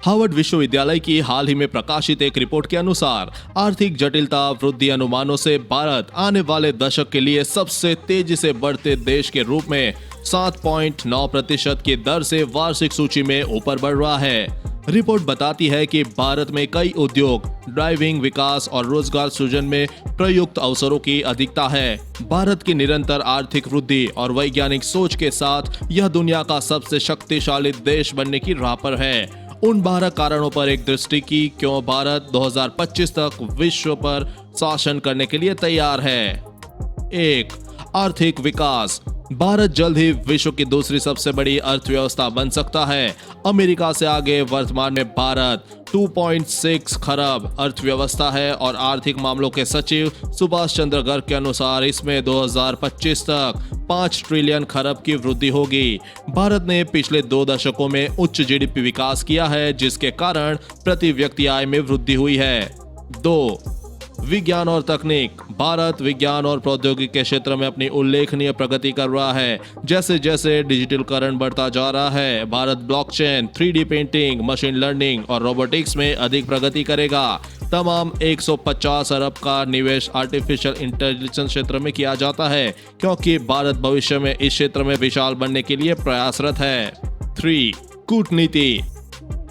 Harvard विश्वविद्यालय की हाल ही में प्रकाशित एक रिपोर्ट के अनुसार आर्थिक जटिलता वृद्धि अनुमानों से भारत आने वाले दशक के लिए सबसे तेजी से बढ़ते देश के रूप में 7.9% की दर से वार्षिक सूची में ऊपर बढ़ रहा है। रिपोर्ट बताती है कि भारत में कई उद्योग, ड्राइविंग विकास और रोजगार सृजन में प्रयुक्त अवसरों की अधिकता है। भारत की निरंतर आर्थिक वृद्धि और वैज्ञानिक सोच के साथ यह दुनिया का सबसे शक्तिशाली देश बनने की राह पर है। उन 12 कारणों पर एक दृष्टि की क्यों भारत 2025 तक विश्व पर शासन करने के लिए तैयार है। 1. आर्थिक विकास। भारत जल्द ही विश्व की दूसरी सबसे बड़ी अर्थव्यवस्था बन सकता है। अमेरिका से आगे वर्तमान में भारत 2.6 खरब अर्थव्यवस्था है और आर्थिक मामलों के सचिव सुभाष चंद्र गर्ग के अनुसार इसमें 2025 तक 5 ट्रिलियन खरब की वृद्धि होगी। भारत ने पिछले 2 दशकों में उच्च जीडीपी विकास किया है, जिसके कारण प्रति व्यक्ति आय में वृद्धि हुई है। 2. विज्ञान और तकनीक। भारत विज्ञान और प्रौद्योगिकी के क्षेत्र में अपनी उल्लेखनीय प्रगति कर रहा है। जैसे जैसे डिजिटलीकरण बढ़ता जा रहा है, Bharat blockchain, 3D painting, machine learning और रोबोटिक्स में अधिक प्रगति करेगा। तमाम 150 अरब का निवेश आर्टिफिशियल इंटेलिजेंस क्षेत्र में किया जाता है, क्योंकि भारत भविष्य में इस क्षेत्र में विशाल बनने के लिए प्रयासरत है। 3. कूटनीति।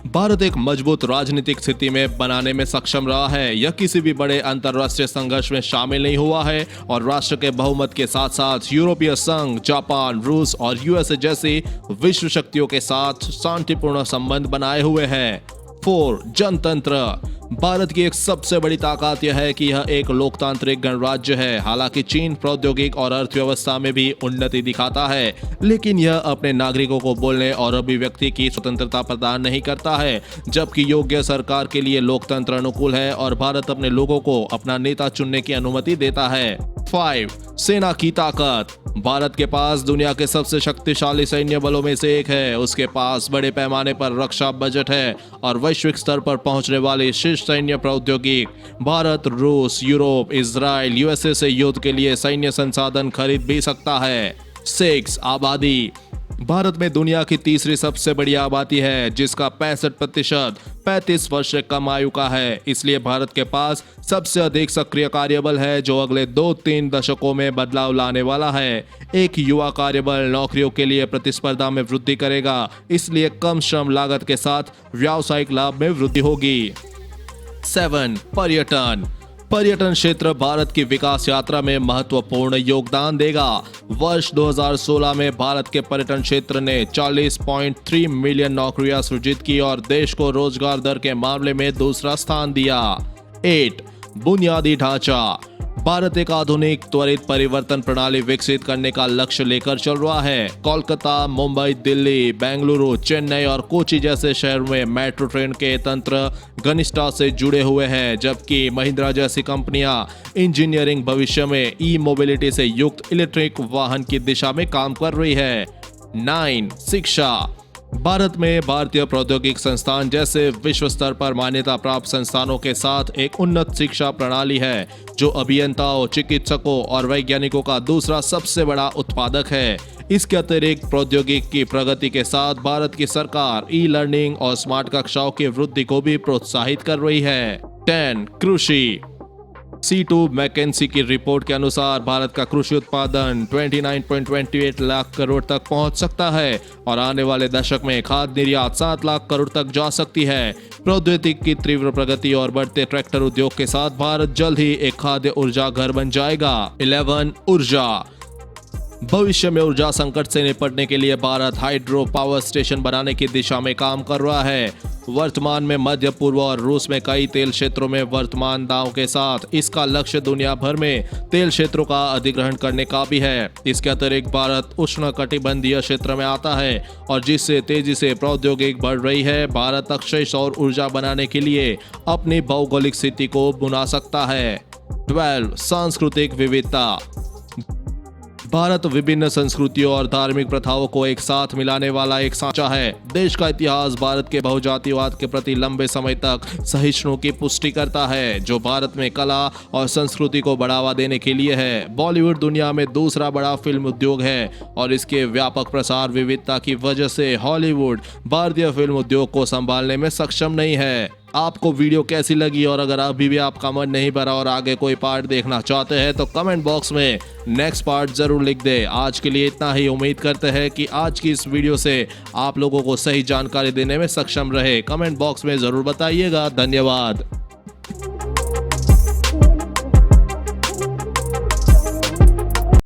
भारत एक मजबूत राजनीतिक स्थिति में बनाने में सक्षम रहा है। यह किसी भी बड़े अंतर्राष्ट्रीय संघर्ष में शामिल नहीं हुआ है और राष्ट्र के बहुमत के साथ साथ यूरोपीय संघ, जापान, रूस और यूएसए जैसी विश्व शक्तियों के साथ शांतिपूर्ण संबंध बनाए हुए है। 4. जनतंत्र। भारत की एक सबसे बड़ी ताकत यह है कि यह एक लोकतांत्रिक गणराज्य है। हालांकि चीन प्रौद्योगिक और अर्थव्यवस्था में भी उन्नति दिखाता है, लेकिन यह अपने नागरिकों को बोलने और अभिव्यक्ति की स्वतंत्रता प्रदान नहीं करता है, जबकि योग्य सरकार के लिए लोकतंत्र अनुकूल है और भारत अपने लोगों को अपना नेता चुनने की अनुमति देता है। 5. सेना की ताकत। भारत के पास दुनिया के सबसे शक्तिशाली सैन्य बलों में से एक है। उसके पास बड़े पैमाने पर रक्षा बजट है और वैश्विक स्तर पर पहुंचने वाली शीर्ष सैन्य प्रौद्योगिकी। भारत रूस, यूरोप, इजराइल, यूएसए से युद्ध के लिए सैन्य संसाधन खरीद भी सकता है। 6. आबादी। भारत में दुनिया की तीसरी सबसे बड़ी आबादी है, जिसका 65% 35 वर्ष से कम आयु का है। इसलिए भारत के पास सबसे अधिक सक्रिय कार्यबल है, जो अगले 2-3 दशकों में बदलाव लाने वाला है। एक युवा कार्यबल नौकरियों के लिए प्रतिस्पर्धा में वृद्धि करेगा, इसलिए कम श्रम लागत के साथ व्यावसायिक लाभ में वृद्धि होगी। 7. पर्यटन। पर्यटन क्षेत्र भारत की विकास यात्रा में महत्वपूर्ण योगदान देगा। वर्ष 2016 में भारत के पर्यटन क्षेत्र ने 40.3 मिलियन नौकरियां सृजित की और देश को रोजगार दर के मामले में दूसरा स्थान दिया। 8. बुनियादी ढांचा। भारत एक आधुनिक त्वरित परिवर्तन प्रणाली विकसित करने का लक्ष्य लेकर चल रहा है। कोलकाता, मुंबई, दिल्ली, बेंगलुरु, चेन्नई और कोची जैसे शहरों में मेट्रो ट्रेन के तंत्र घनिष्ठता से जुड़े हुए हैं, जबकि महिंद्रा जैसी कंपनियां इंजीनियरिंग भविष्य में ई मोबिलिटी से युक्त इलेक्ट्रिक वाहन की दिशा में काम कर रही है। 9. शिक्षा। भारत में भारतीय प्रौद्योगिकी संस्थान जैसे विश्व स्तर पर मान्यता प्राप्त संस्थानों के साथ एक उन्नत शिक्षा प्रणाली है, जो अभियंताओं, चिकित्सकों और वैज्ञानिकों का दूसरा सबसे बड़ा उत्पादक है। इसके अतिरिक्त प्रौद्योगिकी की प्रगति के साथ भारत की सरकार ई लर्निंग और स्मार्ट कक्षाओं की वृद्धि को भी प्रोत्साहित कर रही है। 10. कृषि। C2 मैकेंसी की रिपोर्ट के अनुसार भारत का कृषि उत्पादन 29.28 लाख करोड़ तक पहुंच सकता है और आने वाले दशक में खाद्य निर्यात 7 लाख करोड़ तक जा सकती है। प्रौद्योगिकी की तीव्र प्रगति और बढ़ते ट्रैक्टर उद्योग के साथ भारत जल्द ही एक खाद्य ऊर्जा घर बन जाएगा। 11. ऊर्जा। भविष्य में ऊर्जा संकट से निपटने के लिए भारत हाइड्रो पावर स्टेशन बनाने की दिशा में काम कर रहा है। वर्तमान में मध्य पूर्व और रूस में कई तेल क्षेत्रों में वर्तमान दांव के साथ इसका लक्ष्य दुनिया भर में तेल क्षेत्रों का अधिग्रहण करने का भी है। इसके अतिरिक्त भारत उष्णकटिबंधीय क्षेत्र में आता है और जिससे तेजी से प्रौद्योगिकी बढ़ रही है। भारत अक्षय सौर ऊर्जा बनाने के लिए अपनी भौगोलिक स्थिति को बुना सकता है। 12. सांस्कृतिक विविधता। भारत विभिन्न संस्कृतियों और धार्मिक प्रथाओं को एक साथ मिलाने वाला एक सांचा है। देश का इतिहास भारत के बहुजातिवाद के प्रति लंबे समय तक सहिष्णु की पुष्टि करता है, जो भारत में कला और संस्कृति को बढ़ावा देने के लिए है। बॉलीवुड दुनिया में दूसरा बड़ा फिल्म उद्योग है और इसके व्यापक प्रसार विविधता की वजह से हॉलीवुड भारतीय फिल्म उद्योग को संभालने में सक्षम नहीं है। आपको वीडियो कैसी लगी और अगर अभी भी आपका मन नहीं भरा और आगे कोई पार्ट देखना चाहते हैं तो कमेंट बॉक्स में नेक्स्ट पार्ट जरूर लिख दे। आज के लिए इतना ही। उम्मीद करते हैं कि आज की इस वीडियो से आप लोगों को सही जानकारी देने में सक्षम रहे। कमेंट बॉक्स में जरूर बताइएगा। धन्यवाद।